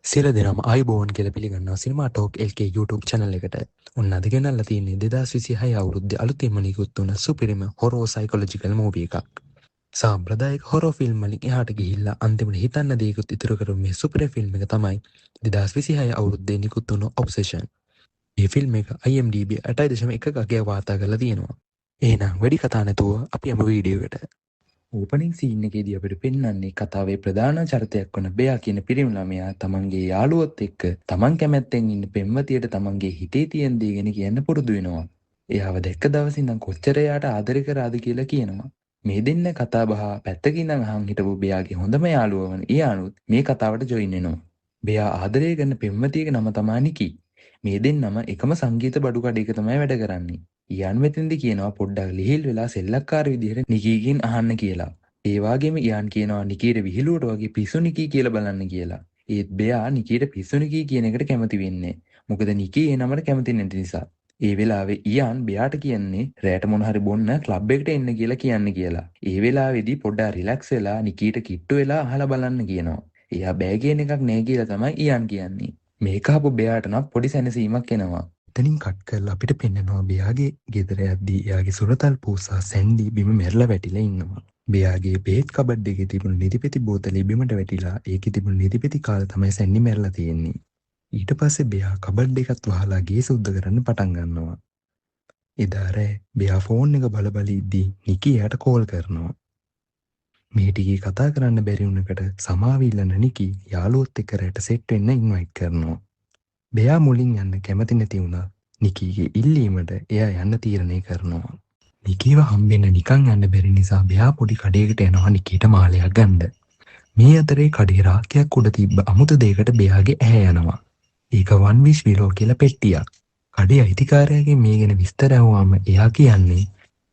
සියලු දෙනාම ආයුබෝවන් කියලා පිළිගන්නවා සිනමා ටෝක් LK YouTube channel එකට. ඔන්න අද ගෙනල්ලා තියෙන්නේ 2026 අවුරුද්දේ අලුතින්ම නිකුත් වුණ සුපිරිම හොරෝ සයිකොලොජිකල් මූවි එකක්. සාම්ප්‍රදායික හොරෝ ෆිල්ම් වලින් එහාට ගිහිල්ලා අන්තිමට හිතන්න දෙයක්වත් ඉතුරු කරපු මේ සුපිරි ෆිල්ම් එක තමයි 2026 අවුරුද්දේ නිකුත් වුණ ඔබ්සෙෂන්. මේ ෆිල්ම් එක IMDb 8.1 ගේ වාර්තා කරලා තියෙනවා. එහෙනම් වැඩි කතා නැතුව අපි යමු වීඩියෝ එකට. ඕපනින් සීන් එකේදී අපිට පෙන්වන්නේ කතාවේ ප්‍රධාන චරිතයක් වන බෙයා කියන පිරිමි ළමයා තමන්ගේ යාළුවොත් එක්ක තමන් කැමැත්තෙන් ඉන්න පෙම්වතියට තමන්ගේ හිතේ තියෙන දේ ගැන කියන්න පුරුදු වෙනවා. එයාව දැක්ක දවසින් ඉඳන් කොච්චර එයාට ආදරය කරාද කියලා කියනවා. මේ දෙන්න කතා බහ පැත්තකින් ඉඳන් අහන් හිටපු බෙයාගේ හොඳම යාළුවා වන ඉයානුත් මේ කතාවට ජොයින් වෙනවා. බෙයා ආදරය කරන පෙම්වතියගේ නම තමයි නිකි. මේ දෙන්නම එකම සංගීත බඩු කඩේක තමයි වැඩ කරන්නේ. ඉයාන් මෙතෙන්දි කියනවා පොඩ්ඩක් ලිහිල් වෙලා සෙල්ලක්කාර විදිහට නිකීගෙන් අහන්න කියලා. ඒ වගේම ඉයාන් කියනවා නිකීට විහිළුවට වගේ පිස්සු නිකී කියලා බලන්න කියලා. ඒත් බෙයා නිකීට පිස්සු නිකී කියන එකට කැමති වෙන්නේ. මොකද නිකී ඒ නමට කැමති නැති නිසා. ඒ වෙලාවේ ඉයාන් බෙයාට කියන්නේ රැට මොන හරි බොන්න ක්ලබ් එකට එන්න කියලා කියන්න කියලා. ඒ වෙලාවේදී පොඩ්ඩක් රිලැක්ස් වෙලා නිකීට කිට්ටු වෙලා අහලා බලන්න කියනවා. එයා බෑ කියන එකක් නෑ කියලා තමයි ඉයාන් කියන්නේ. මේක අහපු බෙයාට නම් පොඩි සැනසීමක් එනවා. එතනින් කට් කරලා අපිට පෙන්නනවා බෙයාගේ ගෙදර යද්දී එයාගේ සුරතල් පූසා සැන්ඩි බිම මැරලා වැටිලා ඉන්නවා. බෙයාගේ බේත් කබඩ් එකේ තිබුණු නිදිපෙති බෝතලේ බිමට වැටිලා ඒකේ තිබුණු නිදිපෙති කාලේ තමයි සැන්ඩි මැරලා තියෙන්නේ. ඊට පස්සේ බෙයා කබඩ් එකත් වහලා ගේ සුද්ධ කරන්න පටන් ගන්නවා. එදා රෑ බෙයා ෆෝන් එක බල බල ඉද්දී නිකි එයාට කෝල් කරනවා. මේ ටිකේ කතා කරන්න බැරි වුණකට සමාව ඉල්ලන නිකි යාළුවොත් එක්ක රැට සෙට් වෙන්න ඉන්වයිට් කරනවා. බෙයා මුලින් යන්න කැමති නැති වුණා. නිකීගේ ඉල්ලීමට එයා යන්න තීරණය කරනවා. නිකීව හම්බෙන්න නිකන් යන්න බැරි නිසා බෙයා පොඩි කඩේකට යනවා නිකීට මාලයක් ගන්න. මේ අතරේ කඩේ රාක්කයක් උඩ තිබ්බ අමුතු දෙයකට බෙයාගේ ඇහැ යනවා. ඒක වන් විෂ් විලෝ කියලා පෙට්ටියක්. කඩේ අයිතිකාරයාගෙන් මේ ගැන විස්තර අහුවාම එයා කියන්නේ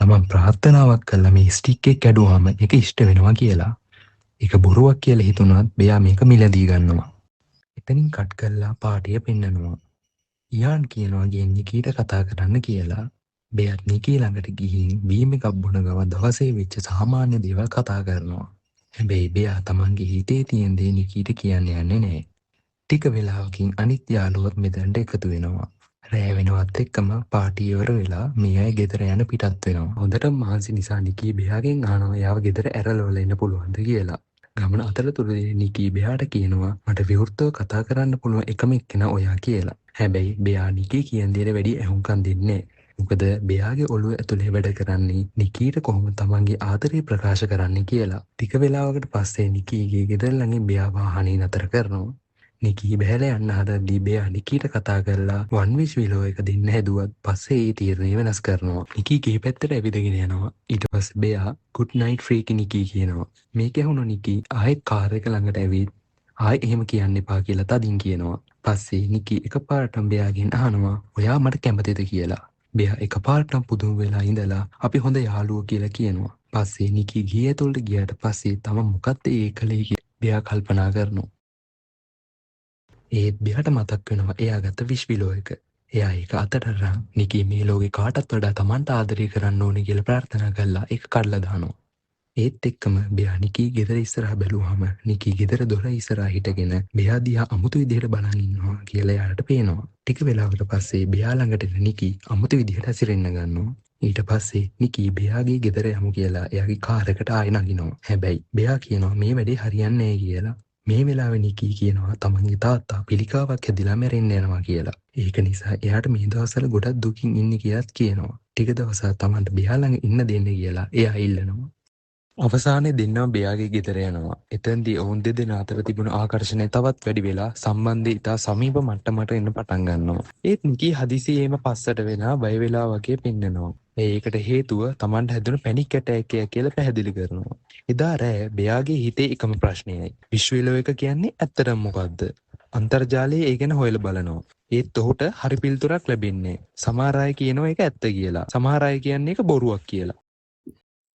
තමන් ප්‍රාර්ථනාවක් කළා මේ ස්ටික් එක කැඩුවාම ඒක ඉෂ්ට වෙනවා කියලා. ඒක බොරුවක් කියලා හිතුණත් බෙයා මේක මිලදී ගන්නවා. එතනින් කට් කරලා පාටිය පෙන්නනවා. ඉයාන් කියනවා ගෙන් නිකීට කතා කරන්න කියලා. බෙයාත් නිකී ළඟට ගිහින් බීම් එකක් බොන ගම දවසේ වෙච්ච සාමාන්‍ය දේවල් කතා කරනවා. හැබැයි බෙයා තමන්ගේ හිතේ තියෙන දේ නිකීට කියන්න යන්නේ නැහැ. ටික වෙලාවකින් අනිත් යාළුවොත් මෙතනට එකතු වෙනවා. රෑ වෙනවත් එක්කම පාටිය ඉවර වෙලා මේ අය ගෙදර යන පිටත් වෙනවා. හොඳට මහන්සි නිසා නිකී බෙයාගෙන් අහනවා එයාව ගෙදර ඇරලවල එන්න පුළුවන්ද කියලා. ගමන අතරතුරදී නිකී බෙයාට කියනවා මට විවෘතව කතා කරන්න පුළුවන් එකම එක්කෙනා ඔයා කියලා. හැබැයි බෙයා නිකී කියන දේට වැඩි ඇහුම්කන් දෙන්නේ නැහැ. මොකද බෙයාගේ ඔළුව ඇතුලේ වැඩ කරන්නේ නිකීට කොහොමද තමන්ගේ ආදරේ ප්‍රකාශ කරන්න කියලා. ටික වෙලාවකට පස්සේ නිකීගේ ගෙදර ළඟින් බෙයා වාහනේ නතර කරනවා. නිකී බැහැලා යන්න හදද්දී බෙයා නිකීට කතා කරලා වන් විෂ් විලෝ එක දෙන්න හැදුවත් පස්සේ ඒ තීරණය වෙනස් කරනවා. නිකී ගේ පැත්තට ඇවිදගෙන යනවා. ඊට පස්සේ බෙයා good night freaky නිකී කියනවා. මේක ඇහුණු නිකී ආයෙත් කාර් එක ළඟට ඇවිත් ආයෙ එහෙම කියන්න එපා කියලා තදින් කියනවා. පස්සේ නිකී එකපාරටම බෙයාගෙන් අහනවා ඔයා මට කැමතිද කියලා. බෙයා එකපාරටම පුදුම වෙලා ඉඳලා අපි හොඳ යාළුවෝ කියලා කියනවා. පස්සේ නිකී ගියේ ඇතුළට ගියාට පස්සේ තම මොකක්ද ඒ කලේ කියලා බෙයා කල්පනා කරනවා. ඒත් බෙයාට මතක් වෙනවා එයා ගත්ත විෂ් විලෝ එක. එයා ඒක අතට අරන් නිකී මේ ලෝකේ කාටත් වඩා Tamanට ආදරය කරන්න ඕනේ කියලා ප්‍රාර්ථනා කළා ඒක කඩලා දානවා. ඒත් එක්කම බෙයා නිකී ගෙදර ඉස්සරහා බැලුවාම නිකී ගෙදර දොර ඉස්සරහා හිටගෙන බෙයා දිහා අමුතු විදිහට බලන් ඉන්නවා කියලා එයාට පේනවා. ටික වෙලාවකට පස්සේ බෙයා ළඟට එන නිකී අමුතු විදිහට හැසිරෙන්න ගන්නවා. ඊට පස්සේ නිකී බෙයාගේ ගෙදර යමු කියලා එයාගේ කාර් එකට ආයෙ නගිනවා. හැබැයි බෙයා කියනවා මේ වැඩේ හරියන්නේ නැහැ කියලා. මේ වෙලාවේ නිකී කියනවා තමන්ගේ තාත්තා පිළිකාවක් හැදිලා මැරෙන්න යනවා කියලා. ඒක නිසා එයාට මේ දවස්වල ගොඩක් දුකින් ඉන්නේ කියලාත් කියනවා. ටික දවසක් තමන්ට බෙයා ළඟ ඉන්න දෙන්න කියලා එයා ඉල්ලනවා. අවසානයේ දෙන්නම බෙයාගේ ගෙදර යනවා. එතෙන්දී ඔවුන් දෙදෙනා අතර තිබුණු ආකර්ෂණය තවත් වැඩි වෙලා සම්බන්ධය ඉතා සමීප මට්ටමට එන්න පටන් ගන්නවා. ඒත් නිකී හදිසියෙම පස්සට වෙලා බය වෙලා වගේ පෙන්නනවා. ඒකට හේතුව Tamanට හැදුණු පැනික් ඇටැක් එක කියලා පැහැදිලි කරනවා. එදා රෑ බෙයාගේ හිතේ එකම ප්‍රශ්නයයි. විශ්වවිලෝ එක කියන්නේ ඇත්තටම මොකද්ද? අන්තර්ජාලයේ ඒ ගැන හොයලා බලනවා. ඒත් ඔහුට හරි පිළිතුරක් ලැබෙන්නේ. සමහර අය කියනවා ඒක ඇත්ත කියලා. සමහර අය කියන්නේ ඒක බොරුවක් කියලා.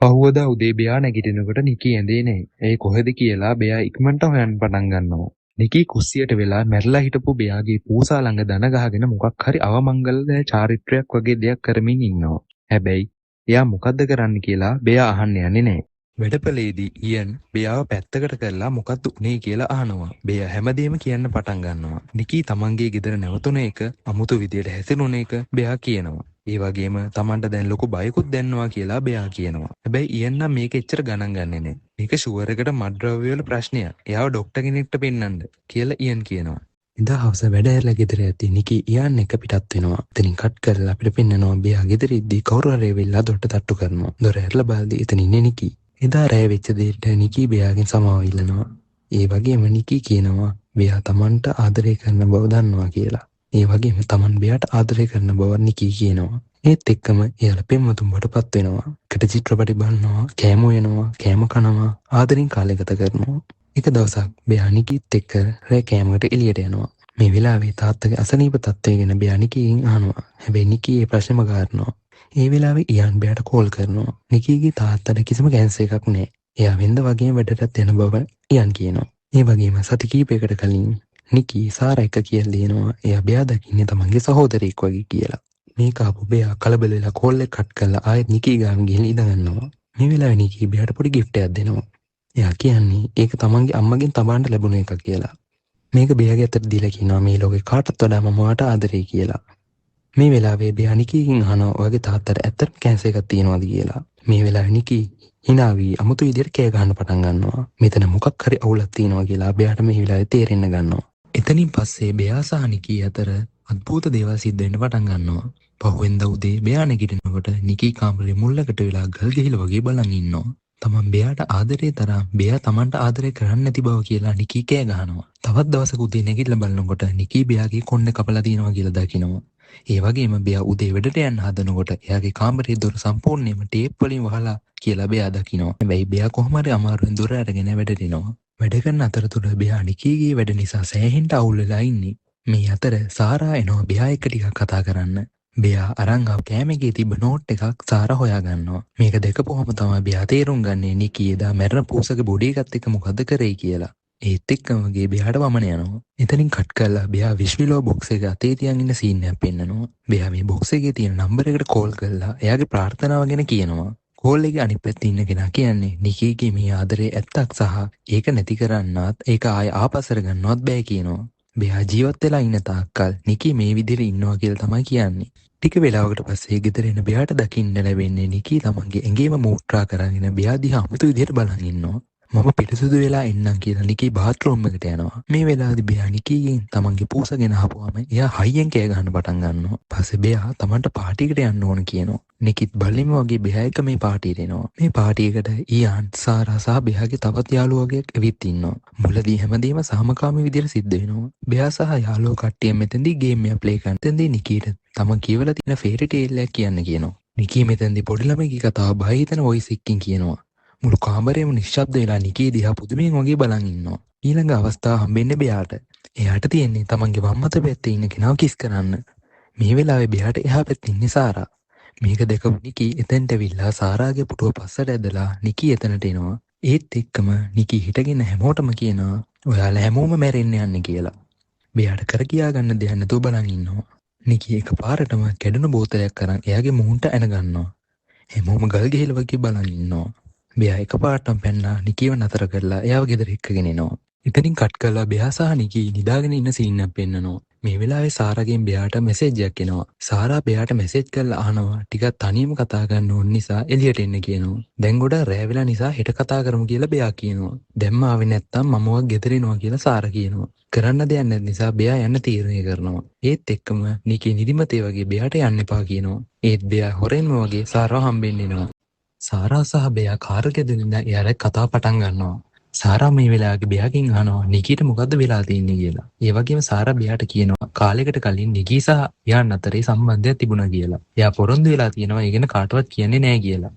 පහුවදා උදේ බෙයා නැගිටිනකොට නිකී ඇඳේ නැහැ. ඒ කොහෙද කියලා බෙයා ඉක්මනට හොයන්න පටන් ගන්නවා. නිකී කුස්සියට වෙලා මැරලා හිටපු බෙයාගේ පූසා ළඟ දන ගහගෙන මොකක් හරි අවමංගල චාරිත්‍රයක් වගේ දෙයක් කරමින් ඉන්නවා. හැබැයි එයා මොකද්ද කරන්න කියලා බෙයා අහන්න යන්නේ නැහැ. වැඩපළේදී ඉයන් බෙයාව පැත්තකට කරලා මොකද්ද උනේ කියලා අහනවා. බෙයා හැමදේම කියන්න පටන් ගන්නවා. නිකී තමන්ගේ ගෙදර නැවතුන එක, අමුතු විදියට හැසිරුණ එක බෙයා කියනවා. ඒ වගේම තමන්ට දැන් ලොකු බයකුත් දැනෙනවා කියලා බෙයා කියනවා. හැබැයි ඉයන් නම් මේක එච්චර ගණන් ගන්නෙ නෑ. මේක ෂුවර් එකට මත්ද්‍රව්‍ය වල ප්‍රශ්නයක්. එයාව ડોක්ටර් කෙනෙක්ට පෙන්නන්න කියලා ඉයන් කියනවා. ඉදා හවස වැඩ ඇරලා ගෙදර ඇති නිකී ඉයන් එක පිටත් වෙනවා. එතනින් කට් කරලා අපිට පෙන්නනවා බෙයා ගෙදර ඉද්දි කවුරු හරි වෙලා දොරට තට්ටු කරනවා. දොර ඇරලා බලද්දි එතන ඉන්නේ නිකී. එදා රෑ වෙච්ච දෙයට නිකී බෙයාගෙන් සමාව ඉල්ලනවා. ඒ වගේම නිකී කියනවා බෙයා තමන්ට ආදරය කරන බව දන්නවා කියලා. ඒ වගේම තමන් බෙයාට ආදරය කරන බව නිකී කියනවා. ඒත් එක්කම එයාලා පෙම්වතුන් බඩපත් වෙනවා. එකට චිත්‍රපටි බලනවා, කෑම උයනවා, කෑම කනවා, ආදරෙන් කාලය ගත කරනවා. එක දවසක් බෙයා නිකීත් එක්ක රෑ කෑමකට එළියට යනවා. මේ වෙලාවේ තාත්තගේ අසනීප තත්ත්වය ගැන බෙයා නිකීගෙන් අහනවා. හැබැයි නිකී ඒ ප්‍රශ්නෙම ගන්නවා. ඒ වෙලාවේ ඉයාන් බෙයාට කෝල් කරනවා. නිකීගේ තාත්තට කිසිම කැන්සර් එකක් නැහැ. එයා වෙන්ද වගේම වැඩටත් යන බව ඉයාන් කියනවා. ඒ වගේම සති කිහිපයකට කලින් නිකී සාරා එක්ක කියලා දෙනවා එයා බෙයා දකින්නේ තමන්ගේ සහෝදරයෙක් වගේ කියලා. මේක ආපු බෙයා කලබල වෙලා කෝල් එක කට් කරලා ආයෙත් නිකී ගාම ගිහින් ඉඳ ගන්නවා. මේ වෙලාවේ නිකී බෙයාට පොඩි ගිෆ්ට් එකක් දෙනවා. එයා කියන්නේ ඒක තමන්ගේ අම්මගෙන් තබන්න ලැබුණ එක කියලා. මේක බෙයාගේ අතට දීලා කියනවා මේ ලෝකේ කාටත් වඩා මම ඔයාට ආදරෙයි කියලා. මේ වෙලාවේ බෙයා නිකීගෙන් අහනවා ඔයාගේ තාත්තට ඇත්තටම කැන්සර් එකක් තියෙනවද කියලා. මේ වෙලාවේ නිකී hina වී අමුතු විදියට කෑ ගහන්න පටන් ගන්නවා. මෙතන මොකක් හරි අවුලක් තියෙනවා කියලා බෙයාට මේ වෙලාවේ තේරෙන්න ගන්නවා. එතනින් පස්සේ බෙයා සහ නිකී අතර අద్భుත දේවල් සිද්ධ වෙන්න පටන් ගන්නවා. පහුවෙන්දා උදේ බෙයා නැගිටිනකොට නිකී කාමරේ මුල්ලකට වෙලා ගල් ගිහිල වගේ බලන් ඉන්නවා. තමන් බෙයාට ආදරේ තරම් බෙයා තමන්ට ආදරේ කරන්නේ නැති බව කියලා නිකී කෑ ගහනවා. තවත් දවසක උදේ නැගිටලා බලනකොට නිකී බෙයාගේ කොණ්ඩේ කපලා තියෙනවා කියලා දකිනවා. ඒ වගේම බෙයා උදේ වැඩට යන්න හදනකොට එයාගේ කාමරේ දොර සම්පූර්ණයෙන්ම ටේප් වලින් වහලා කියලා බෙයා දකිනවා. හැබැයි බෙයා කොහොම හරි අමාරුවෙන් දොර අරගෙන වැඩට එනවා. වැඩ කරන අතරතුර බෙයා නිකීගේ වැඩ නිසා සෑහෙන්න අවුල් වෙලා ඉන්නේ. මේ අතර සාරා එනවා බෙයා එක්ක ටිකක් කතා කරන්න. බෙයා අරන් ආව කෑමකේ තිබ්බ නෝට් එකක් සාරා හොයා ගන්නවා. මේක දැකපුවම තමයි බෙයා තේරුම් ගන්නේ නිකී එදා මැරෙන පූසගේ බොඩි එකත් එක්ක මොකද කරේ කියලා. ඒත් එක්කම ගේ බෙයාට වමන යනවා. එතනින් කට් කරලා බෙයා විශ්විලෝ බොක්ස් එක අතේ තියන් ඉන්න සීන් එකක් පෙන්නනවා. බෙයා මේ බොක්ස් එකේ තියෙන නම්බර් එකට කෝල් කරලා එයාගේ ප්‍රාර්ථනාව ගැන කියනවා. කෝල් එකේ අනිත් පැත්තේ ඉන්න කෙනා කියන්නේ නිකීගේ මේ ආදරේ ඇත්තක් සහ ඒක නැති කරන්නවත් ඒක ආය ආපස්සට ගන්නවත් බෑ කියනවා. බෙයා ජීවත් වෙලා ඉන්න තාක්කල් නිකී මේ විදිහට ඉන්නවා කියලා තමයි කියන්නේ. ටික වෙලාවකට පස්සේ ගෙදර එන බෙයාට දකින්න ලැබෙන්නේ නිකී තමන්ගේ ඇඟේම මූත්‍රා කරගෙන බෙයා දිහා අමුතු විදිහට බලන් ඉන්නවා. මම පිටසුදු වෙලා එන්නම් කියලා නිකී බාත්රූම් එකට යනවා. මේ වෙලාවේදී බෙයා නිකීගෙන් තමන්ගේ පූසගෙන ආපුවාම එයා හයියෙන් කෑ ගහන්න පටන් ගන්නවා. පස්සේ බෙයා තමන්ට පාටියකට යන්න ඕන කියනවා. නිකීත් බල්ලිම වගේ බෙයා එක මේ පාටියට එනවා. මේ පාටියකට ඉයාන් සාරා සහ බෙයාගේ තවත් යාළුවෝ ඇවිත් ඉන්නවා. මුලදී හැමදේම සාමකාමී විදිහට සිද්ධ වෙනවා. බෙයා සහ යාළුවෝ කට්ටිය මෙතෙන්දී ගේම් එක ප්ලේ කරන. එතෙන්දී නිකීට තමන් කියවලා තියෙන ෆේරි ටේල් එකක් කියන්න කියනවා. නිකී මෙතෙන්දී පොඩි ළමයිගේ කතාව බය හිතන වොයිස් එකකින් කියනවා. මුළු කාමරේම නිශ්ශබ්ද වෙලා නිකී දිහා පුදුමයෙන් වගේ බලන් ඉන්නවා. ඊළඟ අවස්ථාව හම්බෙන්නේ බෙයාට. එයාට තියෙන්නේ තමන්ගේ වම් අත පැත්තේ ඉන්න කෙනාව කිස් කරන්න. මේ වෙලාවේ බෙයාට එහා පැත්තේ ඉන්නේ සාරා. මේක දැකපු නිකී එතෙන්ට ඇවිල්ලා සාරාගේ පුටුව පස්සට ඇදලා නිකී එතනට එනවා. ඒත් එක්කම නිකී හිටගෙන හැමෝටම කියනවා ඔයාලා හැමෝම මැරෙන්න යන්නේ කියලා. බෙයාට කර කියා ගන්න දෙයක් නැතුව බලන් ඉන්නවා. නිකී එකපාරටම කැඩුණු බෝතලයක් අරන් එයාගේ මුහුණට ඇන ගන්නවා. හැමෝම ගල් ගෙහෙල වගේ බලන් ඉන්නවා. බෙයා එකපාරටම පැනලා නිකීව නතර කරලා එයාව ගෙදර එක්කගෙන එනවා. ඉතින් කට් කරලා බෙයා සහ නිකී නිදාගෙන ඉන්න සීන් එකක් පෙන්නනවා. මේ වෙලාවේ සාරාගෙන් බෙයාට මැසේජ් එකක් එනවා. සාරා බෙයාට මැසේජ් කරලා අහනවා ටිකක් තනියම කතා කරන්න ඕන නිසා එළියට එන්න කියනවා. දැන් ගොඩක් රෑ වෙලා නිසා හෙට කතා කරමු කියලා බෙයා කියනවා. දැම්ම ආවේ නැත්තම් මම ඔයා ගෙදර එනවා කියලා සාරා කියනවා. කරන්න දෙයක් නැති නිසා බෙයා යන්න තීරණය කරනවා. ඒත් එක්කම නිකී නිදිමතේ වගේ බෙයාට යන්න එපා කියනවා. ඒත් බෙයා හොරෙන්ම වගේ සාරාව හම්බෙන්න එනවා. සාරා සහ බෙයා කාර් එකේ ඉඳන් එයාලා කතා පටන් ගන්නවා. සාරා මේ වෙලාවේ බෙයාගෙන් අහනවා නිකීට මොකද්ද වෙලා තියෙන්නේ කියලා. ඒ වගේම සාරා බෙයාට කියනවා කාලයකට කලින් නිකී සහ එයාන් අතරේ සම්බන්ධයක් තිබුණා කියලා. එයා පොරොන්දු වෙලා තියෙනවා ඒ ගැන කාටවත් කියන්නේ නැහැ කියලා.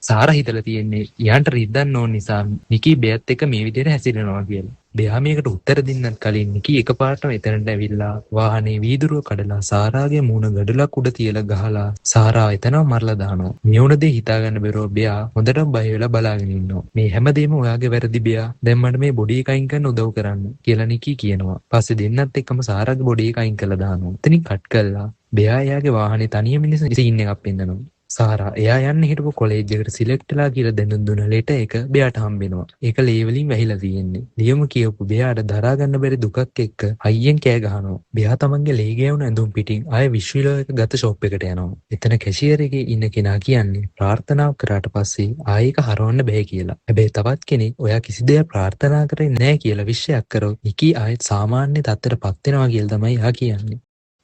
සාරා හිතලා තියෙන්නේ එයාන්ට රිද්දන්න ඕන නිසා නිකී බෙයත් එක්ක මේ විදිහට හැසිරෙනවා කියලා. බෙයා මේකට උත්තර දෙන්නත් කලින් නිකී එකපාරටම එතනට ඇවිල්ලා වාහනේ වීදුරුව කඩලා සාරාගේ මූණ ගඩලක් උඩ තියලා ගහලා සාරාව එතනම මරලා දානවා. මේ වුණ දේ හිතා ගන්න බැරුව බෙයා හොඳටම බය වෙලා බලාගෙන ඉන්නවා. මේ හැමදේම ඔයාගේ වැරදි බෙයා. දැන් මට මේ බොඩි එක අයින් කරන්න උදව් කරන්න කියලා නිකී කියනවා. පස්සේ දෙන්නත් එක්කම සාරාගේ බොඩි එක අයින් කරලා දානවා. එතනින් කට් කළා බෙයා එයාගේ වාහනේ තනියම ඉන්න සීන් එකක් පෙන්නනවා. සාරා එයා යන්න හිටපු කොලේජ් එකට සිලෙක්ට් වෙලා කියලා දැනුම් දුන ලෙටර් එක බෙයාට හම්බෙනවා. ඒක ලේවලින් වැහිලා තියෙන්නේ. ලියුම කියවපු බෙයාට දරා ගන්න බැරි දුකක් එක්ක හයියෙන් කෑ ගහනවා. බෙයා තමන්ගේ ලේ ගෑවුන ඇඳුම් පිටින් ආයෙ විශ්වවිද්‍යාලයක ගත ෂොප් එකට යනවා. එතන කැෂියර් එකේ ඉන්න කෙනා කියන්නේ ප්‍රාර්ථනා කරාට පස්සේ ආයෙ ඒක හරවන්න බෑ කියලා. හැබැයි තවත් කෙනෙක් ඔයා කිසි දෙයක් ප්‍රාර්ථනා කරේ නැහැ කියලා විශ්වාස කරොත් නිකී ආයෙත් සාමාන්‍ය තත්ත්වයටපත් වෙනවා කියලා තමයි එයා කියන්නේ.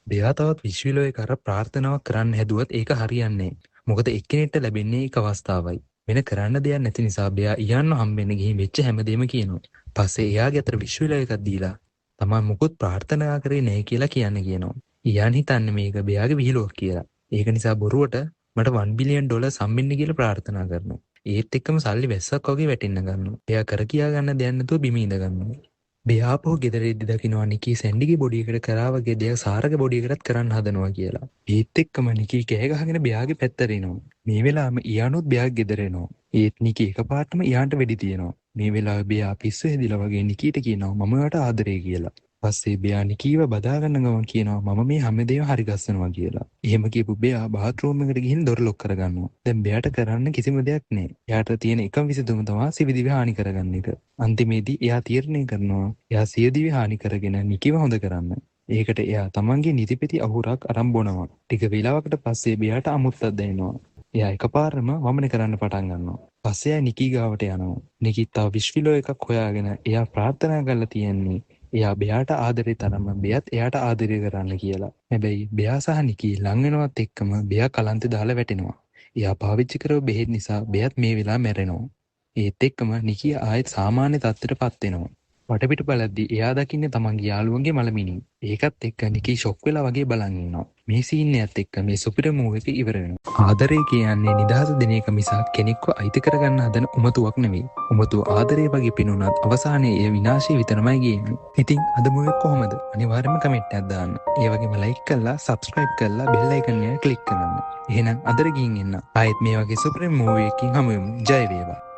බෙයා තවත් විශ්වවිද්‍යාලයක අර ප්‍රාර්ථනාවක් කරන්න හැදුවත් ඒක හරියන්නේ නැහැ. මොකද එක්කෙනෙක්ට ලැබෙන්නේ එක අවස්ථාවයි. වෙන කරන්න දෙයක් නැති නිසා බෙයා ඉයන්න හම්බෙන්න ගිහින් වෙච්ච හැමදේම කියනවා. පස්සේ එයාගේ අතර විශ්වවිද්‍යාලයකක් දීලා තමන් මුකුත් ප්‍රාර්ථනා කරේ නැහැ කියලා කියනවා. ඉයාන් හිතන්නේ මේක බෙයාගේ විහිළුවක් කියලා. ඒක නිසා බොරුවට මට $1 බිලියන් හම්බෙන්න කියලා ප්‍රාර්ථනා කරනවා. ඒත් එක්කම සල්ලි වැස්සක් වගේ වැටෙන්න ගන්නවා. එයා කර කියා ගන්න දෙයක් නැතුව බිම ඉඳ ගන්නවා. බෙයාපෝ ගෙදරෙද්දි දකින්නවා නිකී සැන්ඩිගේ බොඩි එකට කරා වගේ දෙයක් සාරගේ බොඩි එකටත් කරන්න හදනවා කියලා. ඒත් එක්කම නිකී කෑ ගහගෙන බෙයාගේ පැත්තට එනවා. මේ වෙලාවෙම ඉයානුත් බෙයාගේ ගෙදර එනවා. ඒත් නිකී එකපාරටම ඉයාන්ට වෙඩි තියනවා. මේ වෙලාවේ බෙයා පිස්සු හැදිලා වගේ නිකීට කියනවා මම ඔයාට ආදරේ කියලා. පස්සේ බෙයා නිකීව බදා ගන්න ගමන් කියනවා මම මේ හැමදේම හරි ගස්සනවා කියලා. එහෙම කියපු බෙයා බාත්රූම් එකට ගිහින් දොර ලොක් කරගන්නවා. දැන් බෙයාට කරන්න කිසිම දෙයක් නැහැ. එයාට තියෙන එකම විසඳුම තමයි සිවිදිවි හානි කරගන්න එක. අන්තිමේදී එයා තීරණය කරනවා එයා සියදිවි හානි කරගෙන නිකීව හොඳ කරන්න. ඒකට එයා තමන්ගේ නිතිපෙති අහුරක් අරන් බොනවා. ටික වෙලාවකට පස්සේ බෙයාට අමුත්තක් දැනෙනවා. එයා එකපාරම වමන කරන්න පටන් ගන්නවා. පස්සේ එයා නිකී ගාවට යනවා. නිකී තව විශ්විලෝ එකක් හොයාගෙන එයා ප්‍රාර්ථනා කරලා තියෙන්නේ එයා බෙයාට ආදරේ තරම බෙයාත් එයාට ආදරය කරන්න කියලා. හැබැයි බෙයා සහ නිකී ලං වෙනවත් එක්කම බෙයා කලන්තේ දාලා වැටෙනවා. එයා පාවිච්චි කරව බෙහෙත් නිසා බෙයාත් මේ වෙලාව මැරෙනවා. ඒත් එක්කම නිකී ආයෙත් සාමාන්‍ය තත්ත්වයටපත් වෙනවා. වටපිට බලද්දී එයා දකින්නේ තමන්ගේ යාළුවන්ගේ මලමිනි. ඒකත් එක්ක නිකී ෂොක් වෙලා වගේ බලන් ඉන්නවා. මේ සීන් එකත් එක්ක මේ සුපිර මූවි එක ඉවර වෙනවා. ආදරය කියන්නේ නිදහස දෙන එක මිසක් කෙනෙක්ව අයිති කරගන්න හදන උමතුවක් නෙවෙයි. උමතුව ආදරය වගේ පිනුනත් අවසානයේ එය විනාශය විතරමයි ගේන්නේ. ඉතින් අද මූවි එක කොහමද? අනිවාර්යයෙන්ම කමෙන්ට් එකක් දාන්න. ඒ වගේම ලයික් කරලා සබ්ස්ක්‍රයිබ් කරලා බෙල් අයිකන් එක ක්ලික් කරන්න. එහෙනම් අදට ගිහින් එන්න. ආයෙත් මේ වගේ සුපිර මූවි එකකින් හමු වෙමු. ජය වේවා.